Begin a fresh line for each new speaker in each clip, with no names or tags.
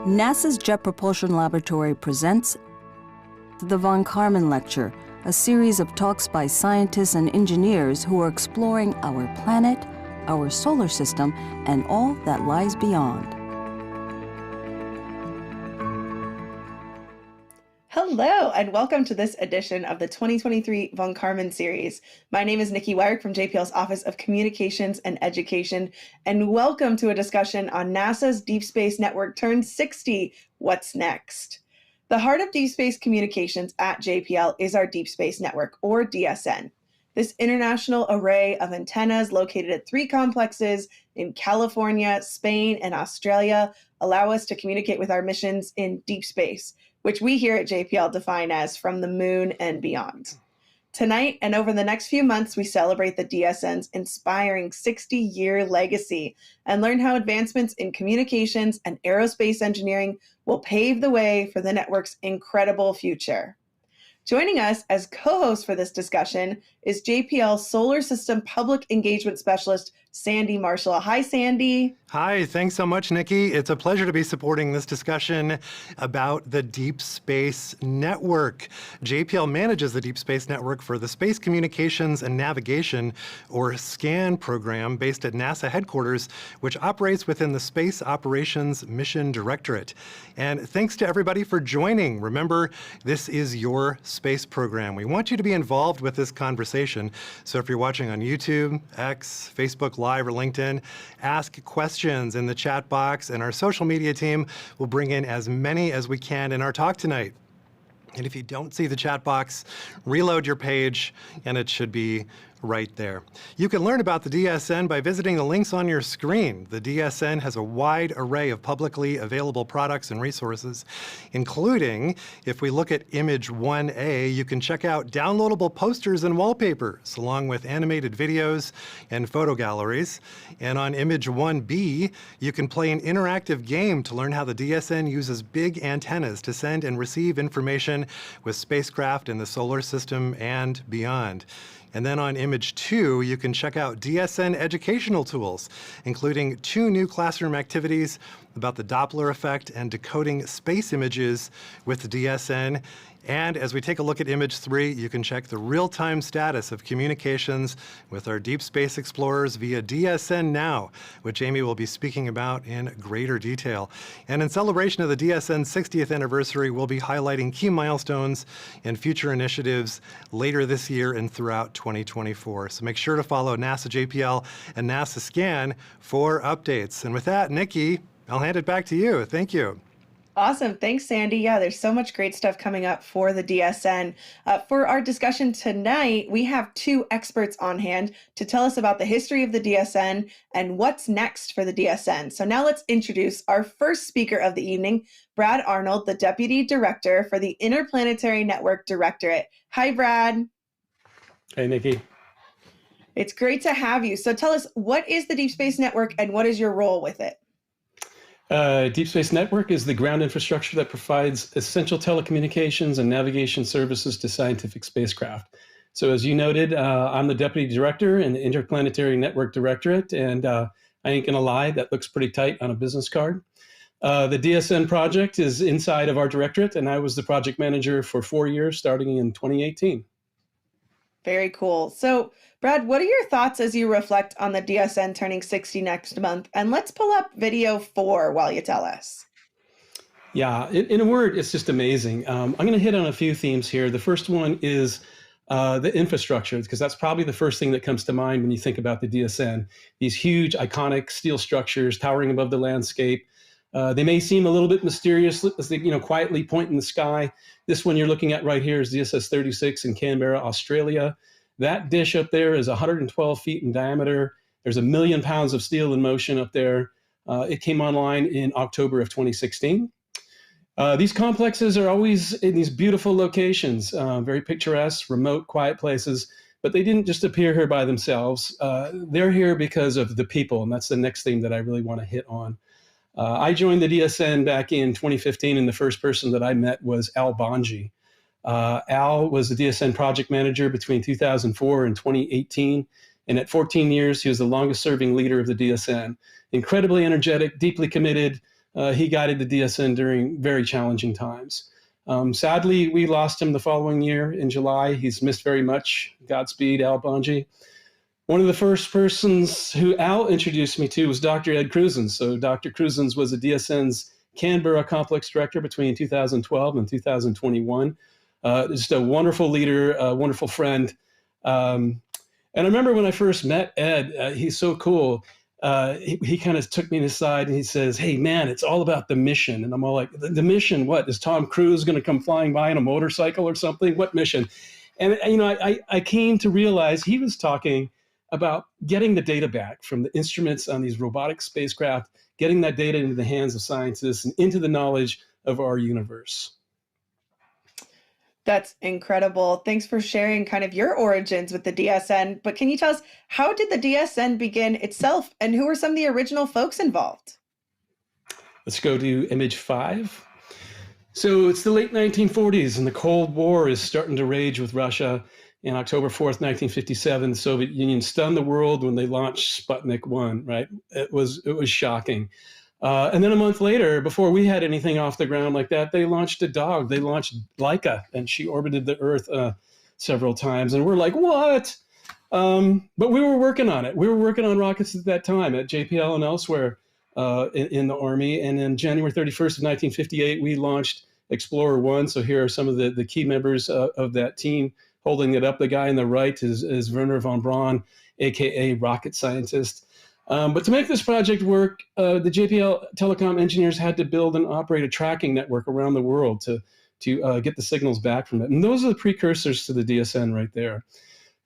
NASA's Jet Propulsion Laboratory presents the Von Karman Lecture, a series of talks by scientists and engineers who are exploring our planet, our solar system, and all that lies beyond.
Hello, and welcome to this edition of the 2023 Von Karman series. My name is Nikki Weirich from JPL's Office of Communications and Education, and welcome to a discussion on NASA's Deep Space Network Turn 60, What's Next? The heart of deep space communications at JPL is our Deep Space Network, or DSN. This international array of antennas located at 3 complexes in California, Spain, and Australia allow us to communicate with our missions in deep space, which we here at JPL define as from the moon and beyond. Tonight and over the next few months, we celebrate the DSN's inspiring 60-year legacy and learn how advancements in communications and aerospace engineering will pave the way for the network's incredible future. Joining us as co-host for this discussion is JPL Solar System Public Engagement Specialist, Sandy Marshall. Hi, Sandy.
Hi, thanks so much, Nikki. It's a pleasure to be supporting this discussion about the Deep Space Network. JPL manages the Deep Space Network for the Space Communications and Navigation, or SCAN program, based at NASA headquarters, which operates within the Space Operations Mission Directorate. And thanks to everybody for joining. Remember, this is your space program. We want you to be involved with this conversation. So if you're watching on YouTube, X, Facebook Live, or LinkedIn, ask questions in the chat box, and our social media team will bring in as many as we can in our talk tonight. And if you don't see the chat box, reload your page, and it should be right there. You can learn about the DSN by visiting the links on your screen. The DSN has a wide array of publicly available products and resources, including, if we look at image 1A, you can check out downloadable posters and wallpapers, along with animated videos and photo galleries. And on image 1B, you can play an interactive game to learn how the DSN uses big antennas to send and receive information with spacecraft in the solar system and beyond. And then on image 2, you can check out DSN educational tools, including 2 new classroom activities about the Doppler effect and decoding space images with DSN. And as we take a look at image 3, you can check the real-time status of communications with our deep space explorers via DSN Now, which Amy will be speaking about in greater detail. And in celebration of the DSN's 60th anniversary, we'll be highlighting key milestones and future initiatives later this year and throughout 2024. So make sure to follow NASA JPL and NASA Scan for updates. And with that, Nikki, I'll hand it back to you. Thank you.
Awesome. Thanks, Sandy. Yeah, there's so much great stuff coming up for the DSN. For our discussion tonight, we have 2 experts on hand to tell us about the history of the DSN and what's next for the DSN. So now let's introduce our first speaker of the evening, Brad Arnold, the Deputy Director for the Interplanetary Network Directorate. Hi, Brad.
Hey, Nikki.
It's great to have you. So tell us, what is the Deep Space Network and what is your role with it?
Deep Space Network is the ground infrastructure that provides essential telecommunications and navigation services to scientific spacecraft. So as you noted, I'm the Deputy Director in the Interplanetary Network Directorate, and I ain't gonna lie, that looks pretty tight on a business card. The DSN project is inside of our directorate, and I was the project manager for 4 years, starting in 2018.
Very cool. So, Brad, what are your thoughts as you reflect on the DSN turning 60 next month? And let's pull up video 4 while you tell us.
Yeah, in a word, it's just amazing. I'm going to hit on a few themes here. The first one is the infrastructure, because that's probably the first thing that comes to mind when you think about the DSN. These huge, iconic steel structures towering above the landscape. They may seem a little bit mysterious as they, quietly point in the sky. This one you're looking at right here is DSS 36 in Canberra, Australia. That dish up there is 112 feet in diameter. There's 1 million pounds of steel in motion up there. It came online in October of 2016. These complexes are always in these beautiful locations, very picturesque, remote, quiet places, but they didn't just appear here by themselves. They're here because of the people, and that's the next thing that I really want to hit on. I joined the DSN back in 2015, and the first person that I met was Al Bonji. Al was the DSN project manager between 2004 and 2018, and at 14 years, he was the longest serving leader of the DSN. Incredibly energetic, deeply committed, he guided the DSN during very challenging times. Sadly, we lost him the following year in July. He's missed very much. Godspeed, Al Bonji. One of the first persons who Al introduced me to was Dr. Ed Cruzens. So Dr. Cruzens was the DSN's Canberra Complex Director between 2012 and 2021. Just a wonderful leader, a wonderful friend. And I remember when I first met Ed, he's so cool. He kind of took me aside and he says, "Hey, man, it's all about the mission." And I'm all like, the mission? What? Is Tom Cruise going to come flying by on a motorcycle or something? What mission? And, I came to realize he was talking about getting the data back from the instruments on these robotic spacecraft, getting that data into the hands of scientists and into the knowledge of our universe.
That's incredible. Thanks for sharing kind of your origins with the DSN. But can you tell us, how did the DSN begin itself, and who were some of the original folks involved?
Let's go to image 5. So it's the late 1940s, and the Cold War is starting to rage with Russia. On October 4th, 1957, the Soviet Union stunned the world when they launched Sputnik 1, right? It was shocking. And then a month later, before we had anything off the ground like that, they launched a dog. They launched Laika, and she orbited the Earth several times. And we're like, what? But we were working on it. We were working on rockets at that time at JPL and elsewhere in the Army. And then January 31st of 1958, we launched Explorer 1. So here are some of the key members of that team holding it up. The guy on the right is Werner von Braun, AKA rocket scientist. But to make this project work, the JPL telecom engineers had to build and operate a tracking network around the world to get the signals back from it. And those are the precursors to the DSN right there.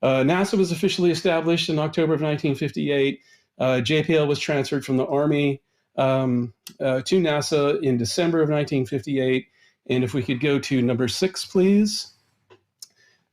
NASA was officially established in October of 1958. JPL was transferred from the Army to NASA in December of 1958. And if we could go to number 6, please.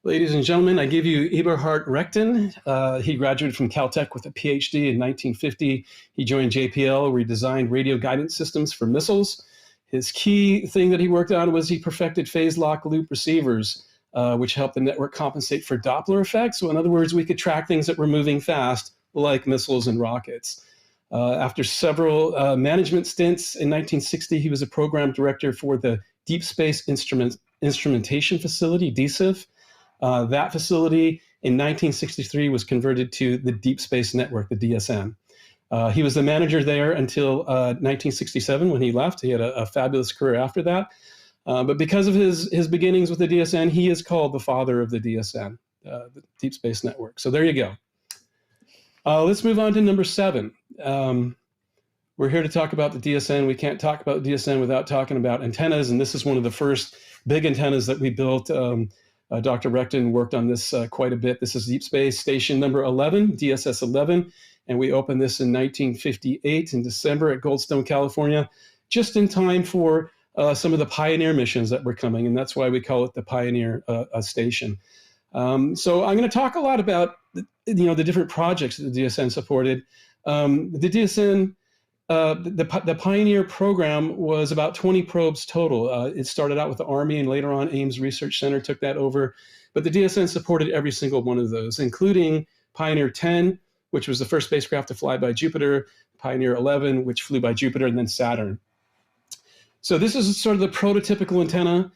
Ladies and gentlemen, I give you Eberhard Rechten. He graduated from Caltech with a PhD in 1950. He joined JPL, where he designed radio guidance systems for missiles. His key thing that he worked on was he perfected phase lock loop receivers, which helped the network compensate for Doppler effects. So in other words, we could track things that were moving fast, like missiles and rockets. After several management stints, in 1960, he was a program director for the Deep Space Instrumentation Facility, DSIF. That facility in 1963 was converted to the Deep Space Network, the DSN. He was the manager there until 1967 when he left. He had a fabulous career after that. But because of his beginnings with the DSN, he is called the father of the DSN, the Deep Space Network. So there you go. Let's move on to number 7. We're here to talk about the DSN. We can't talk about DSN without talking about antennas, and this is one of the first big antennas that we built. Dr. Rechten worked on this quite a bit. This is Deep Space Station number 11, DSS 11, and we opened this in 1958 in December at Goldstone, California, just in time for some of the Pioneer missions that were coming, and that's why we call it the Pioneer Station. So I'm going to talk a lot about the different projects that the DSN supported. The DSN, the Pioneer program was about 20 probes total. It started out with the Army, and later on Ames Research Center took that over. But the DSN supported every single one of those, including Pioneer 10, which was the first spacecraft to fly by Jupiter, Pioneer 11, which flew by Jupiter, and then Saturn. So this is sort of the prototypical antenna.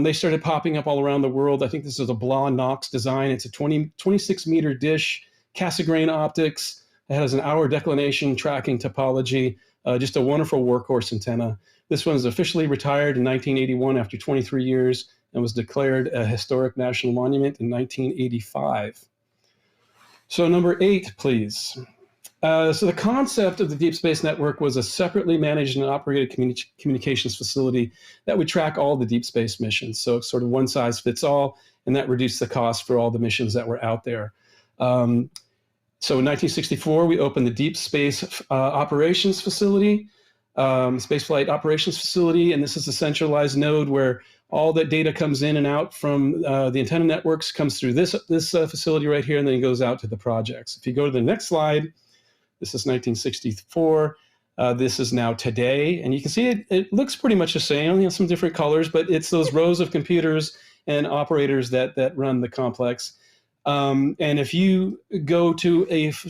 They started popping up all around the world. I think this is a Blah-Knox design. It's a 26-meter dish, Cassegrain optics. It has an hour declination tracking topology, just a wonderful workhorse antenna. This one is officially retired in 1981 after 23 years and was declared a historic national monument in 1985. So number 8, please. So the concept of the Deep Space Network was a separately managed and operated communications facility that would track all the deep space missions. So it's sort of one size fits all, and that reduced the cost for all the missions that were out there. So in 1964, we opened the Deep Space Operations Facility, Spaceflight Operations Facility, and this is a centralized node where all that data comes in and out from the antenna networks, comes through this facility right here, and then it goes out to the projects. If you go to the next slide, this is 1964. This is now today, and you can see it looks pretty much the same. Only has some different colors, but it's those rows of computers and operators that run the complex. And if you go to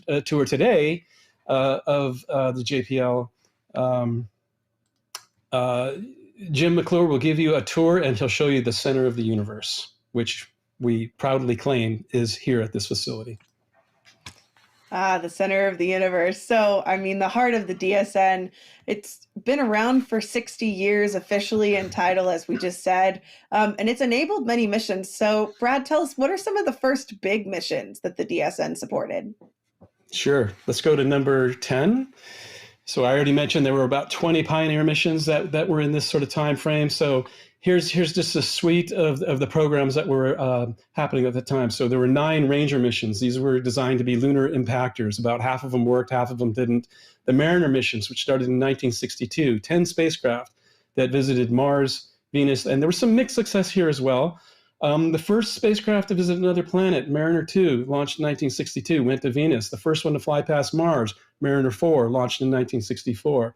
a tour today of the JPL Jim McClure will give you a tour and he'll show you the center of the universe, which we proudly claim is here at this facility.
Ah, the center of the universe. So, I mean, the heart of the DSN, it's been around for 60 years officially in title, as we just said, and it's enabled many missions. So, Brad, tell us, what are some of the first big missions that the DSN supported?
Sure. Let's go to number 10. So I already mentioned there were about 20 Pioneer missions that were in this sort of time frame. So here's just a suite of the programs that were happening at the time. So there were 9 Ranger missions. These were designed to be lunar impactors. About half of them worked, half of them didn't. The Mariner missions, which started in 1962, 10 spacecraft that visited Mars, Venus, and there was some mixed success here as well. The first spacecraft to visit another planet, Mariner 2, launched in 1962, went to Venus. The first one to fly past Mars, Mariner 4, launched in 1964.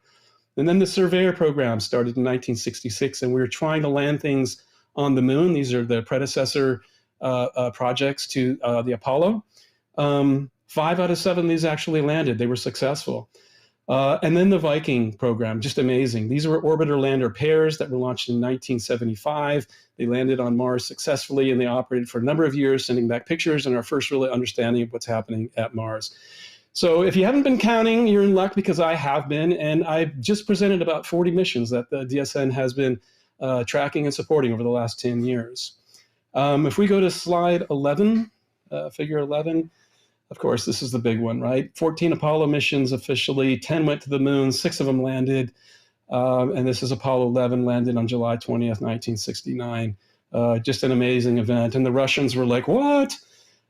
And then the Surveyor program started in 1966, and we were trying to land things on the moon. These are the predecessor projects to the Apollo. 5 out of 7 of these actually landed. They were successful. And then the Viking program, just amazing. These were orbiter lander pairs that were launched in 1975. They landed on Mars successfully, and they operated for a number of years, sending back pictures and our first real understanding of what's happening at Mars. So if you haven't been counting, you're in luck, because I have been, and I've just presented about 40 missions that the DSN has been tracking and supporting over the last 10 years. If we go to slide 11, figure 11, of course, this is the big one, right? 14 Apollo missions officially, 10 went to the moon, 6 of them landed. And this is Apollo 11, landed on July 20th, 1969. Just an amazing event. And the Russians were like, what?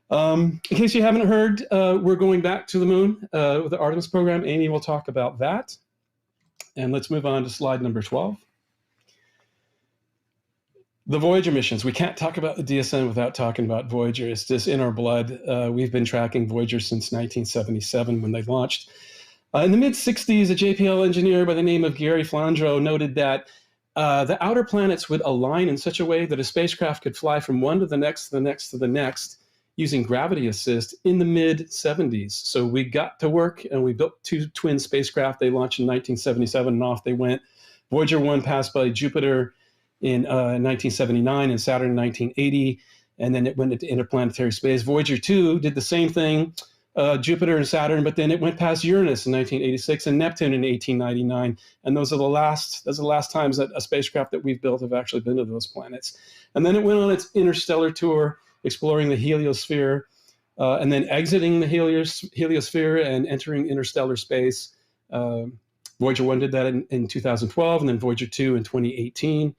In case you haven't heard, we're going back to the moon with the Artemis program. Amy will talk about that. And let's move on to slide number 12. The Voyager missions. We can't talk about the DSN without talking about Voyager. It's just in our blood. We've been tracking Voyager since 1977 when they launched. In the mid-60s, a JPL engineer by the name of Gary Flandreau noted that the outer planets would align in such a way that a spacecraft could fly from one to the next, to the next, to the next, using gravity assist in the mid-70s. So we got to work, and we built 2 twin spacecraft. They launched in 1977, and off they went. Voyager 1 passed by Jupiter in 1979 and Saturn in 1980, and then it went into interplanetary space. Voyager 2 did the same thing, Jupiter and Saturn, but then it went past Uranus in 1986 and Neptune in 1899, and those are the last times that a spacecraft that we've built have actually been to those planets. And then it went on its interstellar tour, exploring the heliosphere, and then exiting the heliosphere and entering interstellar space. Voyager 1 did that in 2012, and then Voyager 2 in 2018.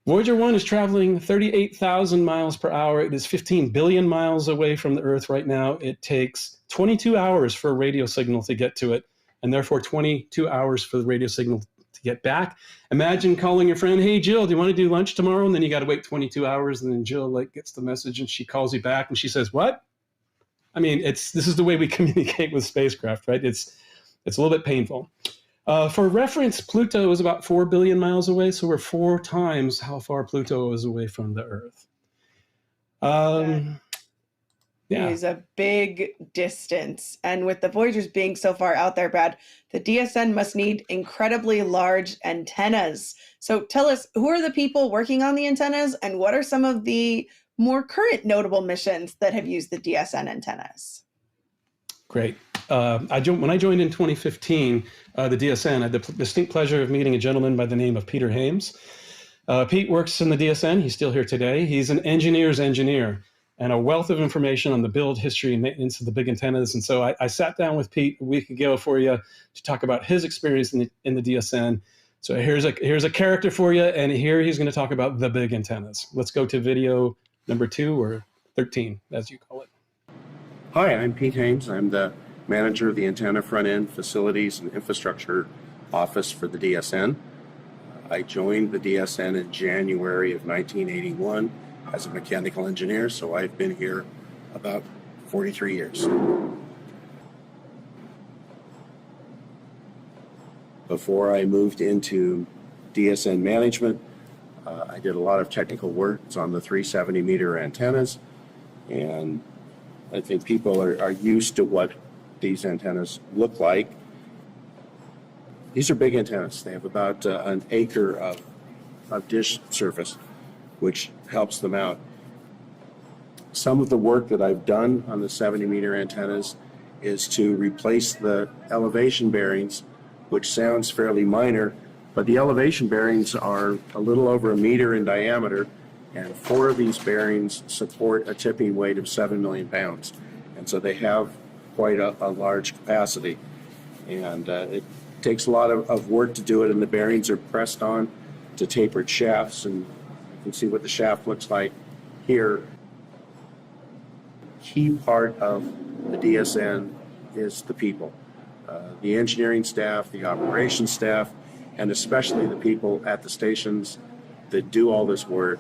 Voyager 1 is traveling 38,000 miles per hour. It is 15 billion miles away from the Earth right now. It takes 22 hours for a radio signal to get to it, and therefore 22 hours for the radio signal to get back. Imagine calling your friend, hey, Jill, do you want to do lunch tomorrow? And then you got to wait 22 hours, and then Jill gets the message, and she calls you back, and she says, what? I mean, this is the way we communicate with spacecraft, right? It's a little bit painful. For reference, Pluto is about 4 billion miles away, so we're 4 times how far Pluto is away from the Earth.
It is a big distance. And with the Voyagers being so far out there, Brad, the DSN must need incredibly large antennas. So tell us, who are the people working on the antennas, and what are some of the more current notable missions that have used the DSN antennas?
Great. When I joined in 2015, the DSN, I had the distinct pleasure of meeting a gentleman by the name of Peter Hames. Pete works in the DSN. He's still here today. He's an engineer's engineer and a wealth of information on the build, history, and maintenance of the big antennas. And so I sat down with Pete a week ago for you to talk about his experience in the DSN. So here's a character for you, and here he's going to talk about the big antennas. Let's go to video number 2, or 13, as you call it.
Hi, I'm Pete Hames. I'm the manager of the Antenna Front-End Facilities and Infrastructure Office for the DSN. I joined the DSN in January of 1981 as a mechanical engineer, so I've been here about 43 years. Before I moved into DSN management, I did a lot of technical work on the 370-meter antennas, and I think people are used to what these antennas look like. These are big antennas. They have about an acre of dish surface, which helps them out. Some of the work that I've done on the 70-meter antennas is to replace the elevation bearings, which sounds fairly minor, but the elevation bearings are a little over a meter in diameter, and 4 of these bearings support a tipping weight of 7 million pounds. And so they have quite a large capacity. And it takes a lot of work to do it, and the bearings are pressed on to tapered shafts, and you can see what the shaft looks like here. Key part of the DSN is the people, the engineering staff, the operations staff, and especially the people at the stations that do all this work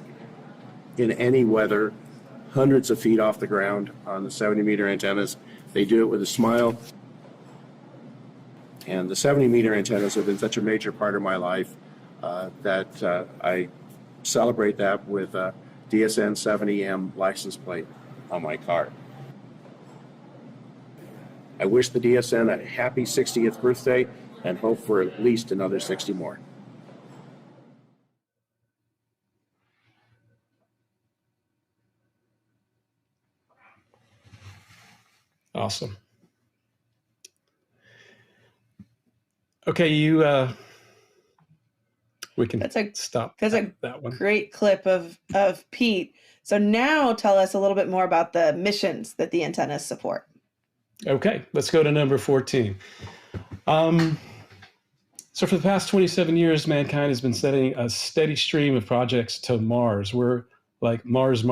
in any weather, hundreds of feet off the ground on the 70-meter antennas. They do it with a smile. And the 70-meter antennas have been such a major part of my life that I celebrate that with a DSN 70M license plate on my car. I wish the DSN a happy 60th birthday and hope for at least another 60 more.
Awesome. Okay, we can stop that one.
Great clip of Pete. So now tell us a little bit more about the missions that the antennas support.
Okay, let's go to number 14. So for the past 27 years, mankind has been setting a steady stream of projects to Mars. We're like Mars.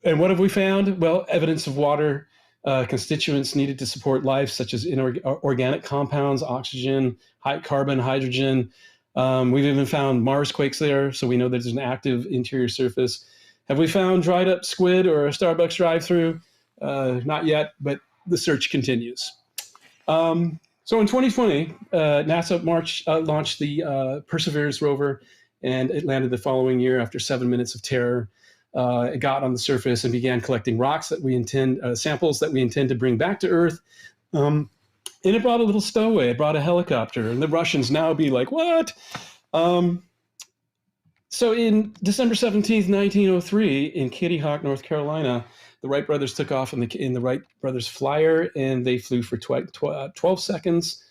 And what have we found? Well, evidence of water constituents needed to support life, such as organic compounds, oxygen, carbon, hydrogen. We've even found Mars quakes there, so we know there's an active interior surface. Have we found dried up squid or a Starbucks drive-through? Not yet, but the search continues. So in 2020, NASA launched the Perseverance rover, and it landed the following year after 7 minutes of terror. It got on the surface and began collecting rocks that we intend, samples that we intend to bring back to Earth. And it brought a little stowaway. It brought a helicopter, and the Russians now be like, what? So in December 17th, 1903, in Kitty Hawk, North Carolina, the Wright brothers took off in the Wright brothers flyer, and they flew for 12 seconds.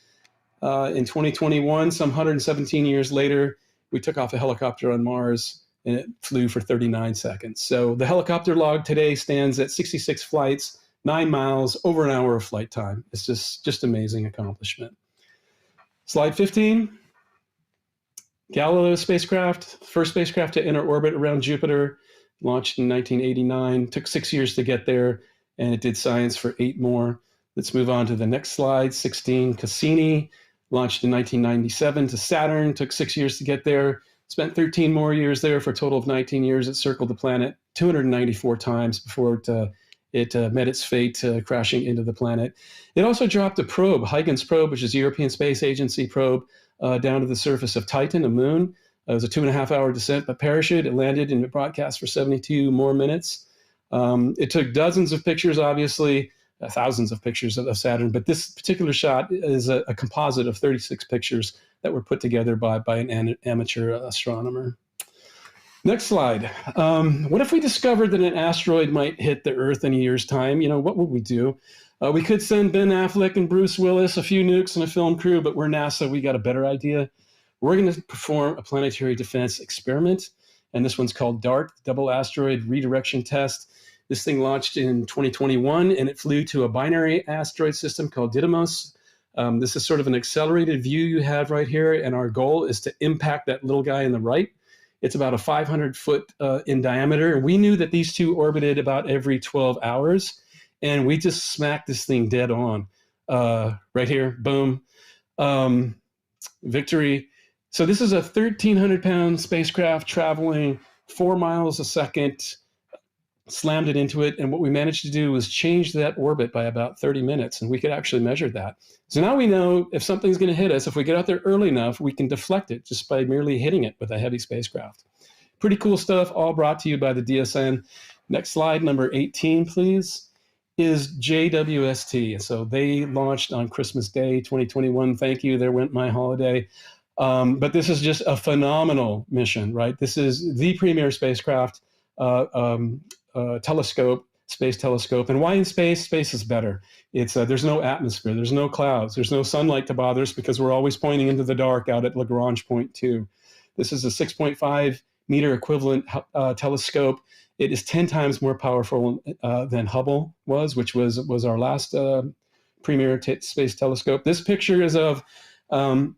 In 2021, some 117 years later, we took off a helicopter on Mars, and it flew for 39 seconds. So the helicopter log today stands at 66 flights, 9 miles, over an hour of flight time. It's just amazing accomplishment. Slide 15. Galileo spacecraft, first spacecraft to enter orbit around Jupiter, launched in 1989, took 6 years to get there, and it did science for 8 more. Let's move on to the next slide, 16. Cassini, launched in 1997 to Saturn, took 6 years to get there, spent 13 more years there for a total of 19 years. It circled the planet 294 times before it met its fate, crashing into the planet. It also dropped a probe, Huygens probe, which is the European Space Agency probe, down to the surface of Titan, a moon. It was a 2.5-hour descent by parachute. It landed and it broadcast for 72 more minutes. It took dozens of pictures, obviously, thousands of pictures of Saturn, but this particular shot is a composite of 36 pictures that were put together by an amateur astronomer. Next slide. What if we discovered that an asteroid might hit the Earth in a year's time? What would we do? We could send Ben Affleck and Bruce Willis, a few nukes, and a film crew, but we're NASA. We got a better idea. We're going to perform a planetary defense experiment, and this one's called DART, Double Asteroid Redirection Test. This thing launched in 2021, and it flew to a binary asteroid system called Didymos. This is sort of an accelerated view you have right here, and our goal is to impact that little guy in the right. It's about a 500 foot in diameter. We knew that these two orbited about every 12 hours, and we just smacked this thing dead on. Right here, boom, victory. So this is a 1,300-pound spacecraft traveling 4 miles a second, slammed it into it, and what we managed to do was change that orbit by about 30 minutes, and we could actually measure that. So now we know if something's going to hit us, if we get out there early enough, we can deflect it just by merely hitting it with a heavy spacecraft. Pretty cool stuff, all brought to you by the DSN. Next slide, number 18, please. is JWST. So they launched on Christmas Day 2021. Thank you. There went my holiday. But this is just a phenomenal mission, right? This is the premier spacecraft telescope, space telescope. And why in space? Space is better. It's there's no atmosphere, there's no clouds, there's no sunlight to bother us because we're always pointing into the dark out at Lagrange point 2. This is a 6.5 meter equivalent telescope. It is 10 times more powerful than Hubble was, which was our last premier space telescope. This picture is of the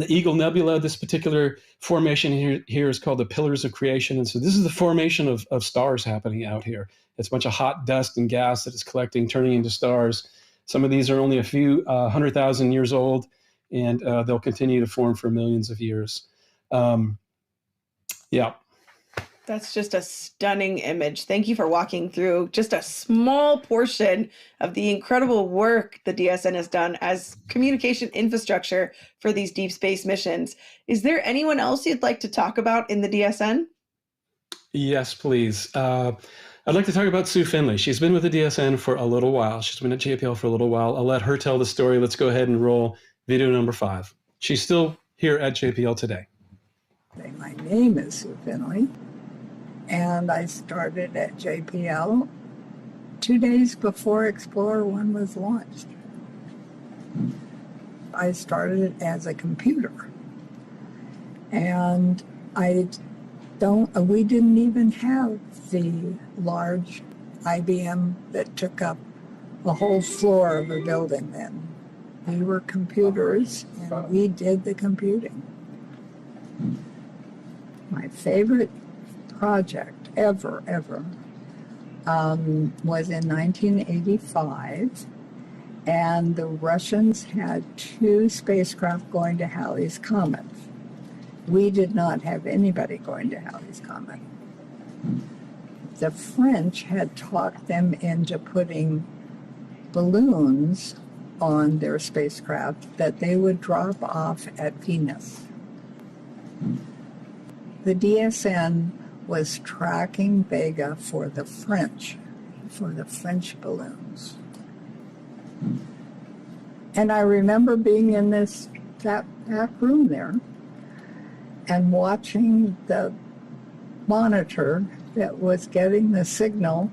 Eagle Nebula. This particular formation here is called the Pillars of Creation. And so this is the formation of stars happening out here. It's a bunch of hot dust and gas that is collecting, turning into stars. Some of these are only a few 100,000 years old, and they'll continue to form for millions of years. Yeah.
That's just a stunning image. Thank you for walking through just a small portion of the incredible work the DSN has done as communication infrastructure for these deep space missions. Is there anyone else you'd like to talk about in the DSN?
Yes, please. I'd like to talk about Sue Finley. She's been with the DSN for a little while. She's been at JPL for a little while. I'll let her tell the story. Let's go ahead and roll video number 5. She's still here at JPL today.
My name is Sue Finley, and I started at JPL 2 days before Explorer 1 was launched. I started as a computer, and we didn't even have the large IBM that took up the whole floor of a building then. We were computers, and we did the computing. My favorite project ever was in 1985, and the Russians had 2 spacecraft going to Halley's Comet. We did not have anybody going to Halley's Comet. The French had talked them into putting balloons on their spacecraft that they would drop off at Venus. The DSN was tracking Vega for the French balloons. And I remember being in that back room there and watching the monitor that was getting the signal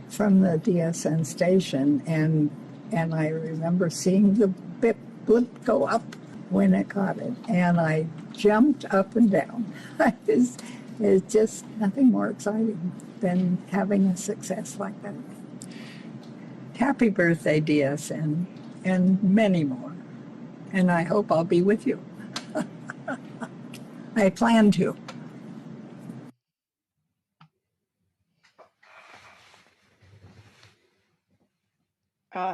from the DSN station, and I remember seeing the blip go up when it got it, and I jumped up and down. It's just nothing more exciting than having a success like that. Happy birthday, DSN, and many more. And I hope I'll be with you. I plan to.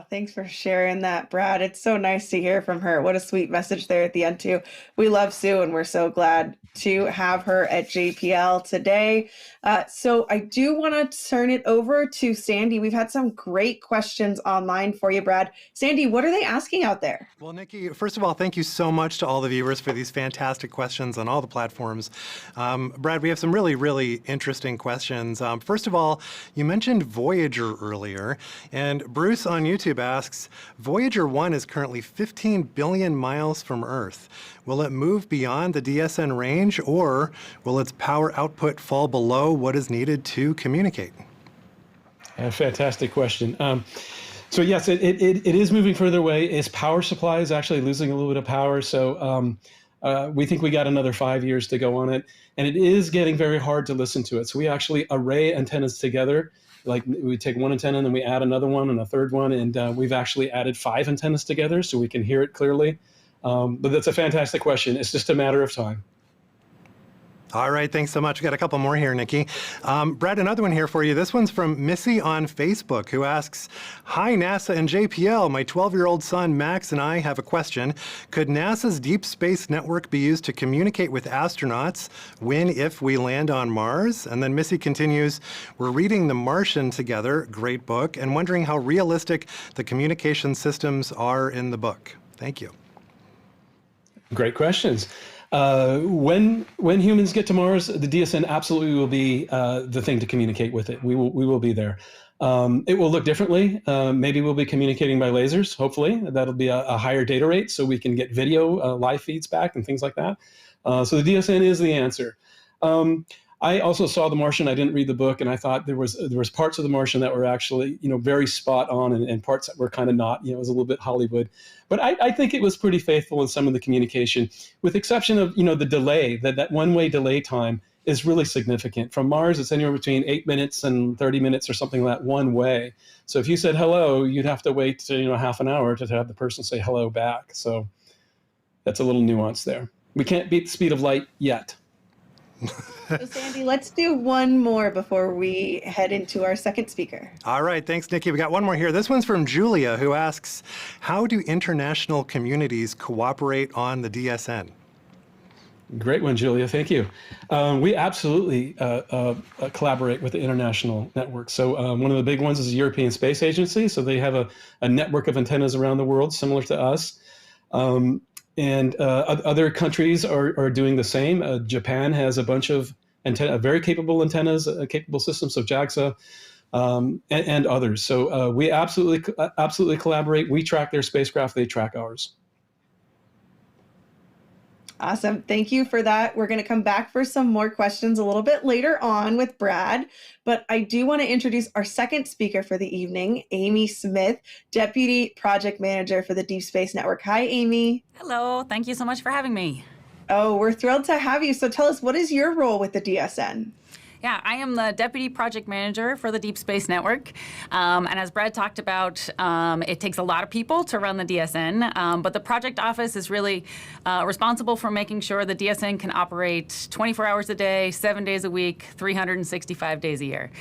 Thanks for sharing that, Brad. It's so nice to hear from her. What a sweet message there at the end, too. We love Sue, and we're so glad to have her at JPL today. So I do want to turn it over to Sandy. We've had some great questions online for you, Brad. Sandy, what are they asking out there?
Well, Nikki, first of all, thank you so much to all the viewers for these fantastic questions on all the platforms. Brad, we have some really, really interesting questions. First of all, you mentioned Voyager earlier, and Bruce on YouTube asks, Voyager 1 is currently 15 billion miles from Earth. Will it move beyond the DSN range, or will its power output fall below what is needed to communicate?
A fantastic question. So yes, it is moving further away. Its power supply is actually losing a little bit of power. So we think we got another 5 years to go on it. And it is getting very hard to listen to it. So we actually array antennas together. Like we take one antenna and then we add another one and a third one. And we've actually added 5 antennas together so we can hear it clearly. But that's a fantastic question. It's just a matter of time.
All right, thanks so much. We got a couple more here, Nikki. Brad, another one here for you. This one's from Missy on Facebook, who asks, Hi, NASA and JPL. My 12-year-old son, Max, and I have a question. Could NASA's Deep Space Network be used to communicate with astronauts if we land on Mars? And then Missy continues, we're reading The Martian together, great book, and wondering how realistic the communication systems are in the book. Thank you.
Great questions. When humans get to Mars, the DSN absolutely will be the thing to communicate with it. We will be there. It will look differently. Maybe we'll be communicating by lasers, hopefully. That'll be a higher data rate so we can get video, live feeds back and things like that. So the DSN is the answer. I also saw The Martian. I didn't read the book, and I thought there was parts of The Martian that were actually, very spot on, and parts that were kind of not. It was a little bit Hollywood. But I think it was pretty faithful in some of the communication, with exception of, the delay, that one-way delay time is really significant. From Mars, it's anywhere between 8 minutes and 30 minutes or something like that one way. So if you said hello, you'd have to wait, half an hour to have the person say hello back. So that's a little nuance there. We can't beat the speed of light yet.
So Sandy, let's do one more before we head into our second speaker.
All right, thanks, Nikki. We got one more here. This one's from Julia, who asks, how do international communities cooperate on the DSN?
Great one, Julia. Thank you. We absolutely collaborate with the international network. So one of the big ones is the European Space Agency. So they have a network of antennas around the world, similar to us. And other countries are doing the same. Japan has a bunch of very capable antennas, capable systems, so JAXA, and others. So we absolutely collaborate. We track their spacecraft, they track ours.
Awesome. Thank you for that. We're going to come back for some more questions a little bit later on with Brad, but I do want to introduce our second speaker for the evening, Amy Smith, Deputy Project Manager for the Deep Space Network. Hi, Amy.
Hello. Thank you so much for having me.
Oh, we're thrilled to have you. So tell us, what is your role with the DSN?
Yeah, I am the Deputy Project Manager for the Deep Space Network. And as Brad talked about, it takes a lot of people to run the DSN, but the project office is really responsible for making sure the DSN can operate 24 hours a day, 7 days a week, 365 days a year.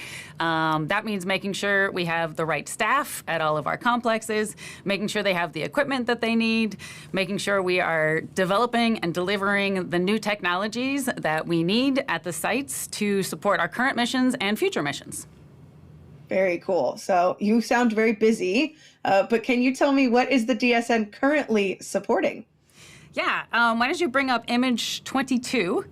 That means making sure we have the right staff at all of our complexes, making sure they have the equipment that they need, making sure we are developing and delivering the new technologies that we need at the sites to support our current missions and future missions.
Very cool. So you sound very busy, but can you tell me, what is the DSN currently supporting?
Yeah, why don't you bring up image 22?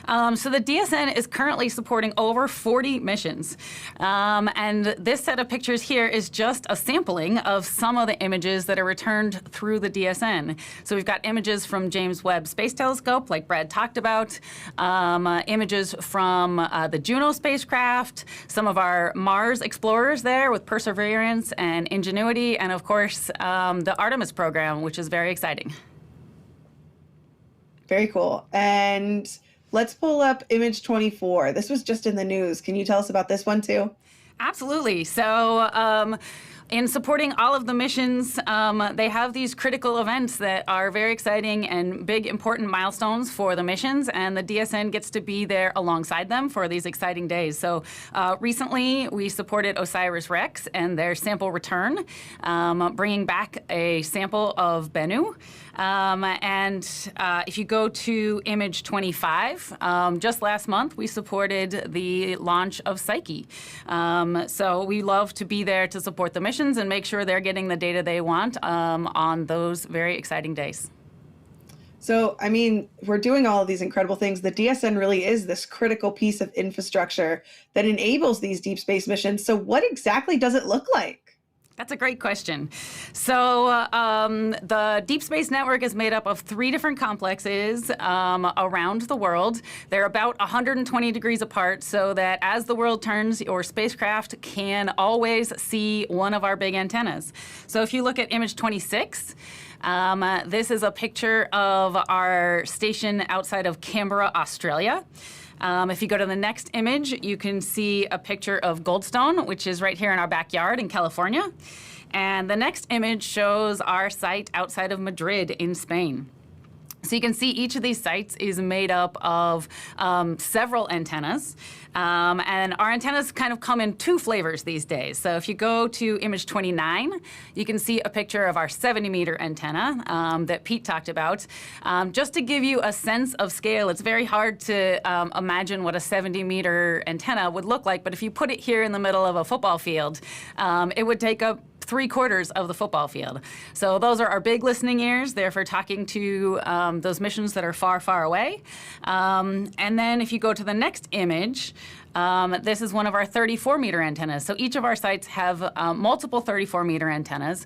So the DSN is currently supporting over 40 missions. And this set of pictures here is just a sampling of some of the images that are returned through the DSN. So we've got images from James Webb Space Telescope, like Brad talked about, images from the Juno spacecraft, some of our Mars explorers there with Perseverance and Ingenuity, and of course, the Artemis program, which is very exciting.
Very cool. And let's pull up image 24. This was just in the news. Can you tell us about this one too?
Absolutely. So in supporting all of the missions, they have these critical events that are very exciting and big, important milestones for the missions, and the DSN gets to be there alongside them for these exciting days. So recently, we supported OSIRIS-REx and their sample return, bringing back a sample of Bennu. And if you go to image 25, just last month, we supported the launch of Psyche. So we love to be there to support the missions and make sure they're getting the data they want on those very exciting days.
So, I mean, we're doing all of these incredible things. The DSN really is this critical piece of infrastructure that enables these deep space missions. So what exactly does it look like?
That's a great question. So the Deep Space Network is made up of 3 different complexes around the world. They're about 120 degrees apart, so that as the world turns, your spacecraft can always see one of our big antennas. So if you look at image 26, this is a picture of our station outside of Canberra, Australia. If you go to the next image, you can see a picture of Goldstone, which is right here in our backyard in California. And the next image shows our site outside of Madrid in Spain. So you can see each of these sites is made up of several antennas. And our antennas kind of come in 2 flavors these days. So if you go to image 29, you can see a picture of our 70-meter antenna that Pete talked about. Just to give you a sense of scale, it's very hard to imagine what a 70-meter antenna would look like. But if you put it here in the middle of a football field, it would take up 3/4 of the football field. So those are our big listening ears. They're for talking to those missions that are far, far away. And then if you go to the next image, this is one of our 34-meter antennas. So each of our sites have multiple 34-meter antennas.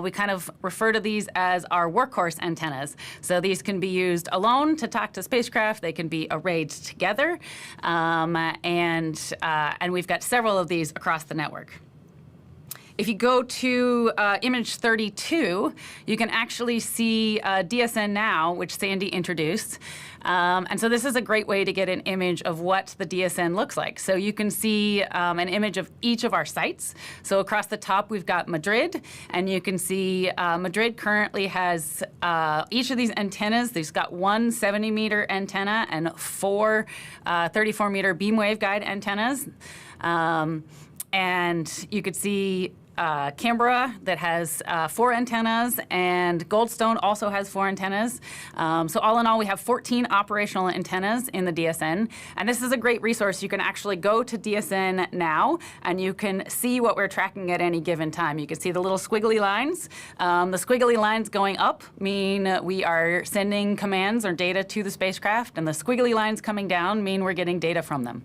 We kind of refer to these as our workhorse antennas. So these can be used alone to talk to spacecraft. They can be arrayed together. And we've got several of these across the network. If you go to image 32, you can actually see DSN Now, which Sandy introduced. And so this is a great way to get an image of what the DSN looks like. So you can see an image of each of our sites. So across the top, we've got Madrid, and you can see Madrid currently has each of these antennas. They've got one 70-meter antenna and four 34-meter beam waveguide antennas. And you could see Canberra that has 4 antennas, and Goldstone also has 4 antennas. So all in all, we have 14 operational antennas in the DSN. And this is a great resource. You can actually go to DSN Now, and you can see what we're tracking at any given time. You can see the little squiggly lines. The squiggly lines going up mean we are sending commands or data to the spacecraft, and the squiggly lines coming down mean we're getting data from them.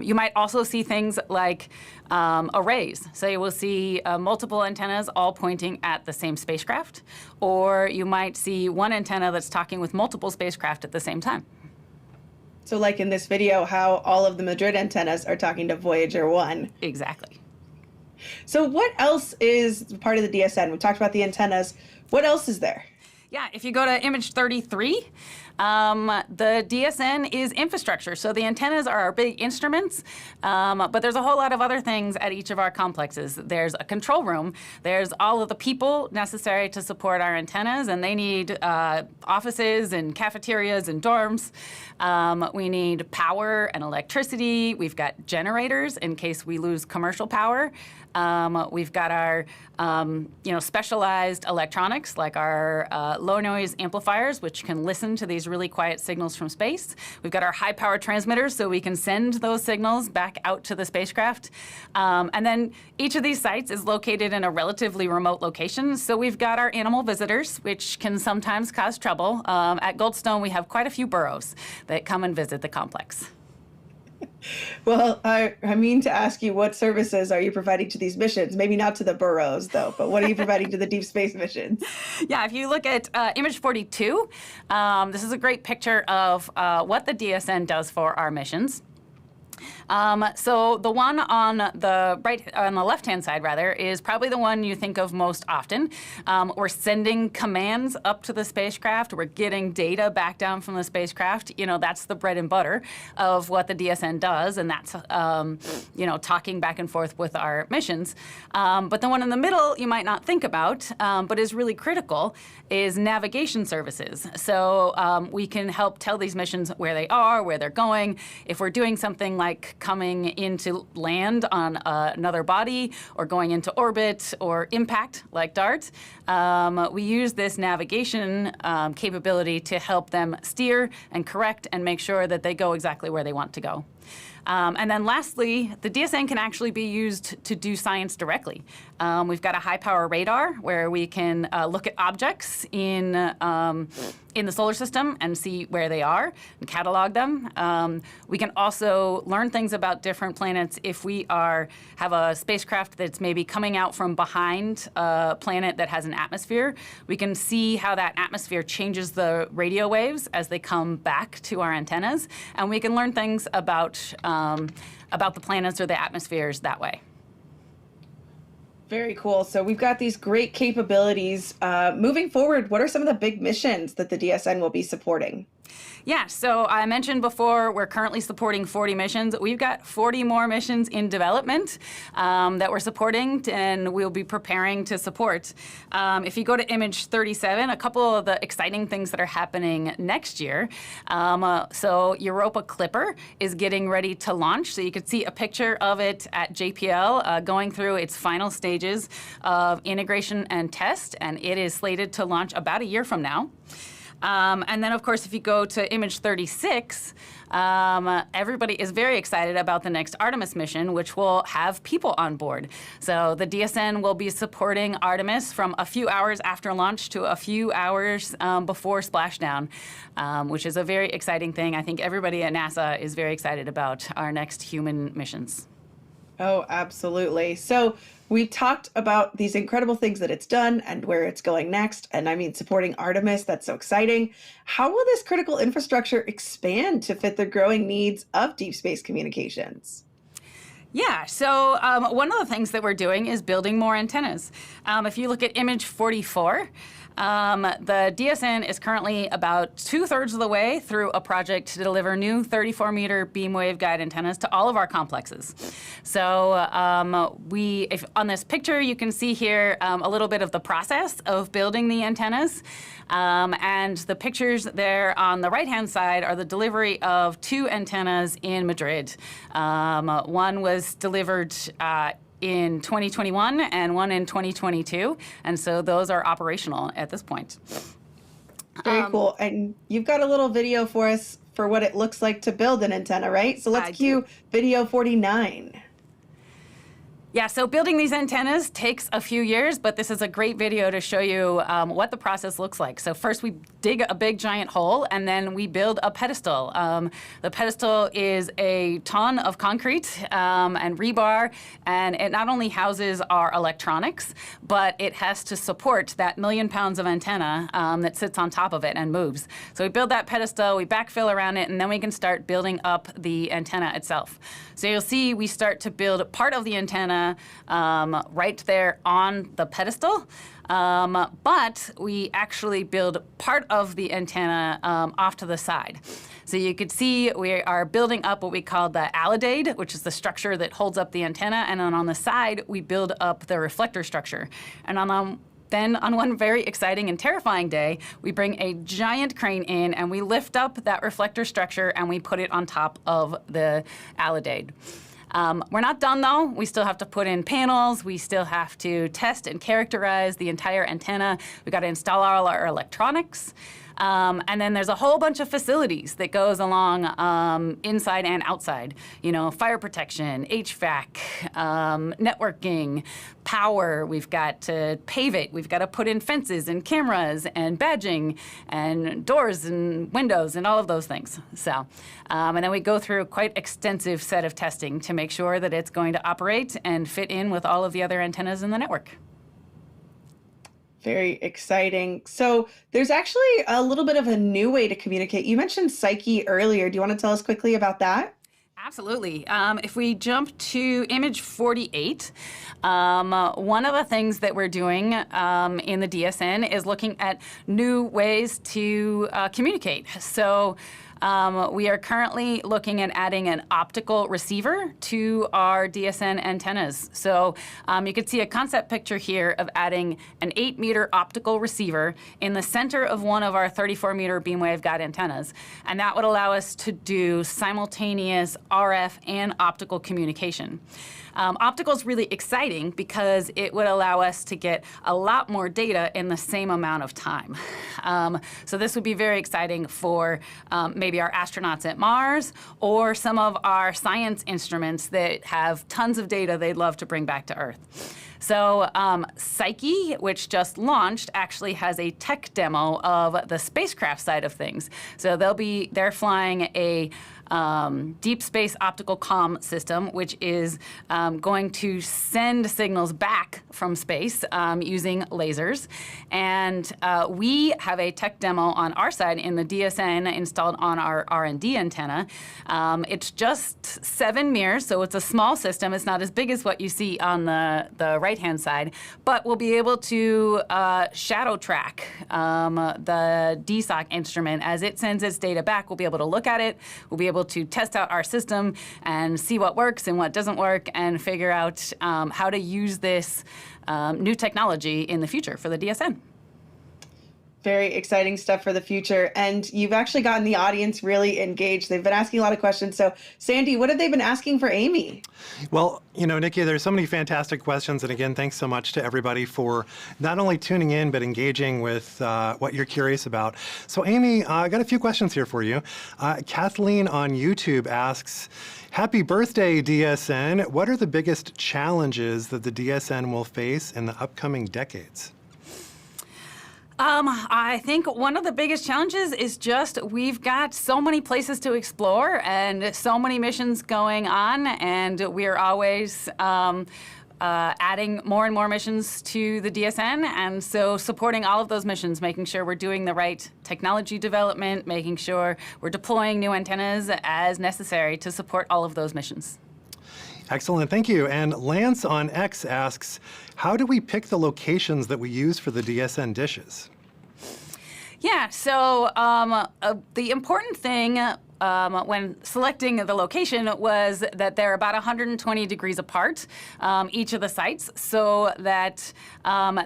You might also see things like arrays. So you will see multiple antennas all pointing at the same spacecraft, or you might see one antenna that's talking with multiple spacecraft at the same time.
So like in this video, how all of the Madrid antennas are talking to Voyager 1.
Exactly.
So what else is part of the DSN? We talked about the antennas. What else is there?
Yeah, if you go to image 33, the DSN is infrastructure. So the antennas are our big instruments, but there's a whole lot of other things at each of our complexes. There's a control room. There's all of the people necessary to support our antennas, and they need offices and cafeterias and dorms. We need power and electricity. We've got generators in case we lose commercial power. We've got our specialized electronics like our low noise amplifiers, which can listen to these really quiet signals from space. We've got our high power transmitters, so we can send those signals back out to the spacecraft. And then each of these sites is located in a relatively remote location. So we've got our animal visitors, which can sometimes cause trouble. At Goldstone, we have quite a few burros that come and visit the complex.
Well, I mean to ask you, what services are you providing to these missions? Maybe not to the burros, though, but what are you providing to the deep space missions?
Yeah, if you look at image 42, this is a great picture of what the DSN does for our missions. So the one on the left-hand side, rather, is probably the one you think of most often. We're sending commands up to the spacecraft. We're getting data back down from the spacecraft. That's the bread and butter of what the DSN does, and that's talking back and forth with our missions. But the one in the middle you might not think about, but is really critical, is navigation services. So we can help tell these missions where they are, where they're going. If we're doing something like coming into land on another body, or going into orbit, or impact like DART, we use this navigation capability to help them steer and correct and make sure that they go exactly where they want to go. And then lastly, the DSN can actually be used to do science directly. We've got a high-power radar where we can look at objects in the solar system and see where they are and catalog them. We can also learn things about different planets if we have a spacecraft that's maybe coming out from behind a planet that has an atmosphere. We can see how that atmosphere changes the radio waves as they come back to our antennas, and we can learn things about the planets or the atmospheres that way.
Very cool. So we've got these great capabilities. Moving forward, what are some of the big missions that the DSN will be supporting?
Yeah, so I mentioned before we're currently supporting 40 missions. We've got 40 more missions in development that we're supporting and we'll be preparing to support. If you go to image 37, a couple of the exciting things that are happening next year. So Europa Clipper is getting ready to launch. So you can see a picture of it at JPL going through its final stages of integration and test, and it is slated to launch about a year from now. And then, of course, if you go to image 36, everybody is very excited about the next Artemis mission, which will have people on board. So the DSN will be supporting Artemis from a few hours after launch to a few hours before splashdown, which is a very exciting thing. I think everybody at NASA is very excited about our next human missions.
Oh, absolutely. So we talked about these incredible things that it's done and where it's going next. And I mean, supporting Artemis, that's so exciting. How will this critical infrastructure expand to fit the growing needs of deep space communications?
Yeah, so one of the things that we're doing is building more antennas. If you look at image 44, the DSN is currently about 2/3 of the way through a project to deliver new 34-meter beam waveguide antennas to all of our complexes. So if on this picture, you can see here a little bit of the process of building the antennas. And the pictures there on the right-hand side are the delivery of 2 antennas in Madrid. One was delivered in 2021 and one in 2022. And so those are operational at this point.
Very cool. And you've got a little video for us for what it looks like to build an antenna, right? So let's cue video 49.
Yeah, so building these antennas takes a few years, but this is a great video to show you what the process looks like. So first we dig a big giant hole, and then we build a pedestal. The pedestal is a ton of concrete and rebar, and it not only houses our electronics, but it has to support that 1,000,000 pounds of antenna that sits on top of it and moves. So we build that pedestal, we backfill around it, and then we can start building up the antenna itself. So you'll see we start to build part of the antenna right there on the pedestal, but we actually build part of the antenna off to the side. So you could see we are building up what we call the alidade, which is the structure that holds up the antenna, and then on the side we build up the reflector structure. And then on one very exciting and terrifying day, we bring a giant crane in and we lift up that reflector structure and we put it on top of the alidade. We're not done, though. We still have to put in panels. We still have to test and characterize the entire antenna. We've got to install all our electronics. And then there's a whole bunch of facilities that goes along inside and outside. You know, fire protection, HVAC, networking, power. We've got to pave it. We've got to put in fences and cameras and badging and doors and windows and all of those things. So, and then we go through a quite extensive set of testing to make sure that it's going to operate and fit in with all of the other antennas in the network.
Very exciting. So there's actually a little bit of a new way to communicate. You mentioned Psyche earlier. Do you want to tell us quickly about that?
Absolutely. If we jump to image 48, one of the things that we're doing in the DSN is looking at new ways to communicate. So we are currently looking at adding an optical receiver to our DSN antennas. So you could see a concept picture here of adding an 8-meter optical receiver in the center of one of our 34-meter beam waveguide antennas. And that would allow us to do simultaneous RF and optical communication. Optical is really exciting because it would allow us to get a lot more data in the same amount of time. So this would be very exciting for maybe our astronauts at Mars or some of our science instruments that have tons of data they'd love to bring back to Earth. So Psyche, which just launched, actually has a tech demo of the spacecraft side of things. So they're flying a deep space optical comm system, which is going to send signals back from space using lasers. And we have a tech demo on our side in the DSN installed on our R&D antenna. It's just 7 mirrors, so it's a small system. It's not as big as what you see on the right-hand side, but we'll be able to shadow track the DSOC instrument. As it sends its data back, we'll be able to look at it. We'll be able to test out our system and see what works and what doesn't work and figure out how to use this new technology in the future for the DSN.
Very exciting stuff for the future. And you've actually gotten the audience really engaged. They've been asking a lot of questions. So Sandy, what have they been asking for Amy?
Well, Nikki, there's so many fantastic questions. And again, thanks so much to everybody for not only tuning in, but engaging with what you're curious about. So Amy, I got a few questions here for you. Kathleen on YouTube asks, happy birthday, DSN. What are the biggest challenges that the DSN will face in the upcoming decades?
I think one of the biggest challenges is just we've got so many places to explore and so many missions going on, and we're always adding more and more missions to the DSN, and so supporting all of those missions, making sure we're doing the right technology development, making sure we're deploying new antennas as necessary to support all of those missions.
Excellent, thank you. And Lance on X asks, how do we pick the locations that we use for the DSN dishes?
Yeah, so the important thing when selecting the location was that they're about 120 degrees apart, each of the sites, so that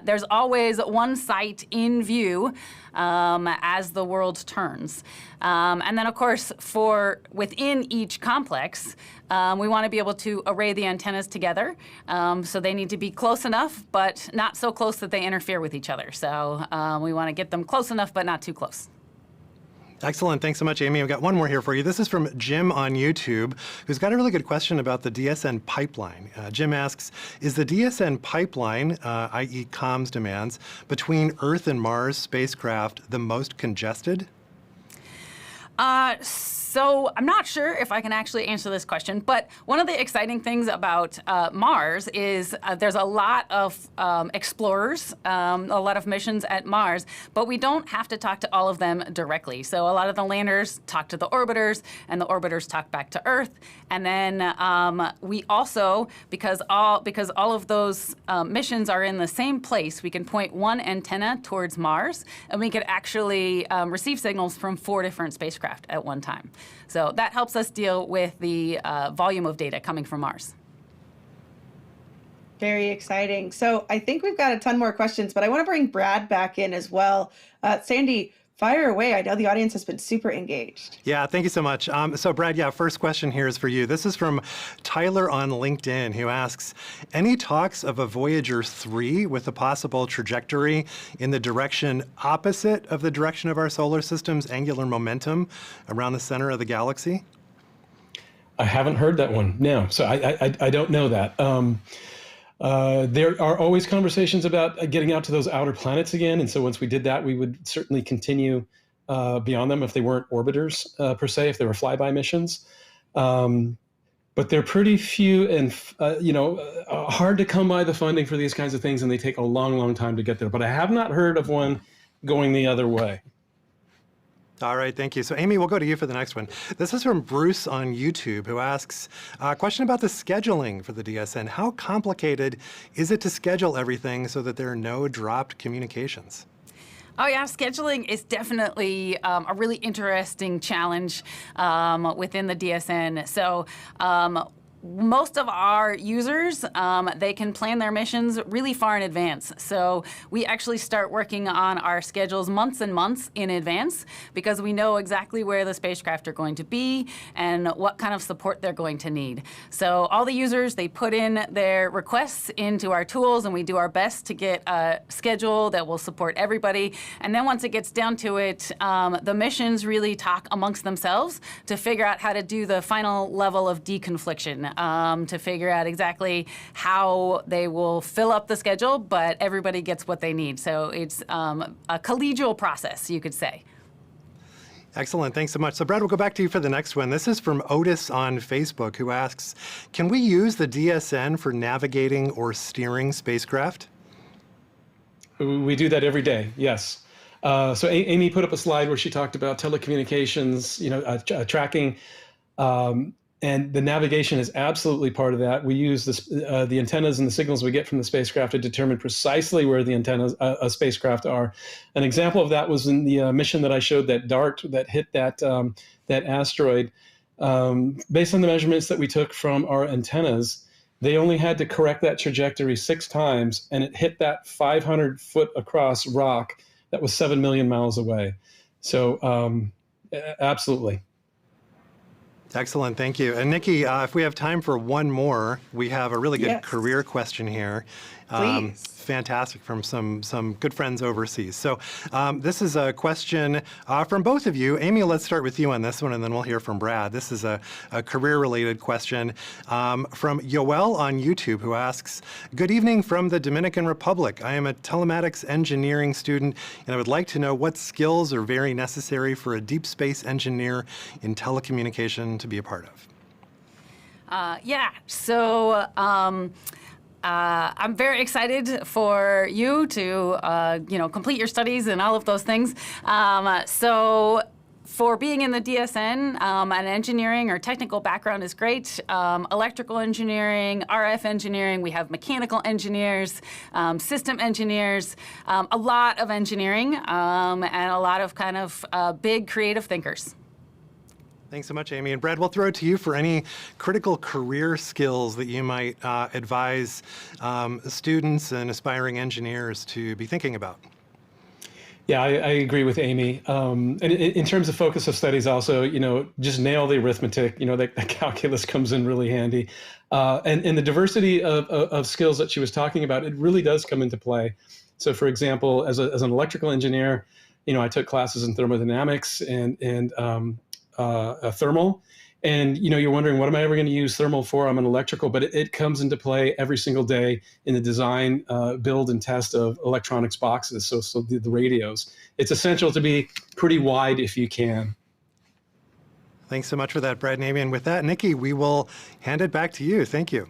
there's always one site in view as the world turns. And then, of course, within each complex, we want to be able to array the antennas together. So they need to be close enough, but not so close that they interfere with each other. So we want to get them close enough, but not too close.
Excellent. Thanks so much, Amy. I've got one more here for you. This is from Jim on YouTube, who's got a really good question about the DSN pipeline. Jim asks, is the DSN pipeline, i.e. comms demands, between Earth and Mars spacecraft the most congested?
So I'm not sure if I can actually answer this question, but one of the exciting things about Mars is there's a lot of explorers, a lot of missions at Mars, but we don't have to talk to all of them directly. So a lot of the landers talk to the orbiters, and the orbiters talk back to Earth. And then we also, because all of those missions are in the same place, we can point one antenna towards Mars, and we could actually receive signals from 4 different spacecraft at one time. So that helps us deal with the volume of data coming from Mars.
Very exciting. So I think we've got a ton more questions, but I want to bring Brad back in as well. Sandy, fire away. I know the audience has been super engaged.
Yeah, thank you so much. So Brad, first question here is for you. This is from Tyler on LinkedIn, who asks, any talks of a Voyager 3 with a possible trajectory in the direction opposite of the direction of our solar system's angular momentum around the center of the galaxy?
I haven't heard that one, no. So I don't know that. There are always conversations about getting out to those outer planets again. And so once we did that, we would certainly continue beyond them if they weren't orbiters per se, if they were flyby missions. But they're pretty few and, hard to come by the funding for these kinds of things. And they take a long, long time to get there. But I have not heard of one going the other way.
All right, thank you. So Amy, we'll go to you for the next one. This is from Bruce on YouTube, who asks a question about the scheduling for the DSN. How complicated is it to schedule everything so that there are no dropped communications?
Oh yeah, scheduling is definitely a really interesting challenge within the DSN. So most of our users, they can plan their missions really far in advance. So we actually start working on our schedules months and months in advance because we know exactly where the spacecraft are going to be and what kind of support they're going to need. So all the users, they put in their requests into our tools, and we do our best to get a schedule that will support everybody. And then once it gets down to it, the missions really talk amongst themselves to figure out how to do the final level of deconfliction. To figure out exactly how they will fill up the schedule, but everybody gets what they need. So it's a collegial process, you could say.
Excellent. Thanks so much. So Brad, we'll go back to you for the next one. This is from Otis on Facebook, who asks, can we use the DSN for navigating or steering spacecraft?
We do that every day, yes. So Amy put up a slide where she talked about telecommunications, tracking. And the navigation is absolutely part of that. We use the antennas and the signals we get from the spacecraft to determine precisely where the antennas a spacecraft are. An example of that was in the mission that I showed, that DART that hit that asteroid. Based on the measurements that we took from our antennas, they only had to correct that trajectory 6 times, and it hit that 500-foot across rock that was 7 million miles away. So absolutely.
Excellent, thank you. And Nikki, if we have time for one more, we have a really good
Yes.
career question here.
Please.
Fantastic, from some good friends overseas. So this is a question from both of you. Amy, let's start with you on this one, and then we'll hear from Brad. This is a career-related question from Yoel on YouTube, who asks, "Good evening from the Dominican Republic. I am a telematics engineering student, and I would like to know what skills are very necessary for a deep space engineer in telecommunication to be a part of."
So I'm very excited for you to, complete your studies and all of those things. So for being in the DSN, an engineering or technical background is great. Electrical engineering, RF engineering, we have mechanical engineers, system engineers, a lot of engineering, and a lot of kind of big creative thinkers.
Thanks so much, Amy. And Brad, we'll throw it to you for any critical career skills that you might advise students and aspiring engineers to be thinking about.
Yeah, I agree with Amy. And in terms of focus of studies also, just nail the arithmetic, that calculus comes in really handy. And the diversity of skills that she was talking about, it really does come into play. So for example, as an electrical engineer, I took classes in thermodynamics and thermal. And, you're wondering, what am I ever going to use thermal for? I'm an electrical, but it comes into play every single day in the design, build, and test of electronics boxes. So the radios. It's essential to be pretty wide if you can.
Thanks so much for that, Brad and Amy. And with that, Nikki, we will hand it back to you. Thank you.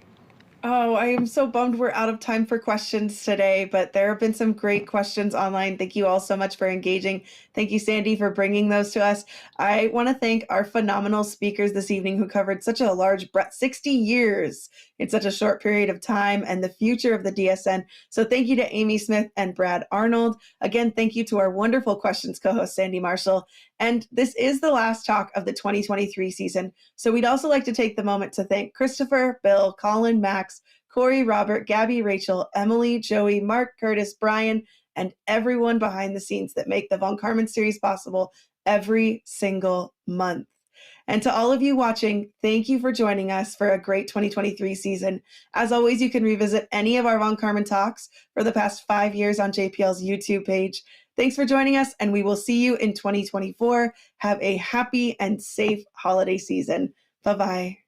Oh, I am so bummed we're out of time for questions today, but there have been some great questions online. Thank you all so much for engaging. Thank you, Sandy, for bringing those to us. I want to thank our phenomenal speakers this evening who covered such a large breadth, 60 years in such a short period of time, and the future of the DSN. So thank you to Amy Smith and Brad Arnold. Again, thank you to our wonderful questions co-host, Sandy Marshall. And this is the last talk of the 2023 season. So we'd also like to take the moment to thank Christopher, Bill, Colin, Max, Corey, Robert, Gabby, Rachel, Emily, Joey, Mark, Curtis, Brian, and everyone behind the scenes that make the Von Karman series possible every single month. And to all of you watching, thank you for joining us for a great 2023 season. As always, you can revisit any of our Von Karman talks for the past 5 years on JPL's YouTube page. Thanks for joining us, and we will see you in 2024. Have a happy and safe holiday season. Bye-bye.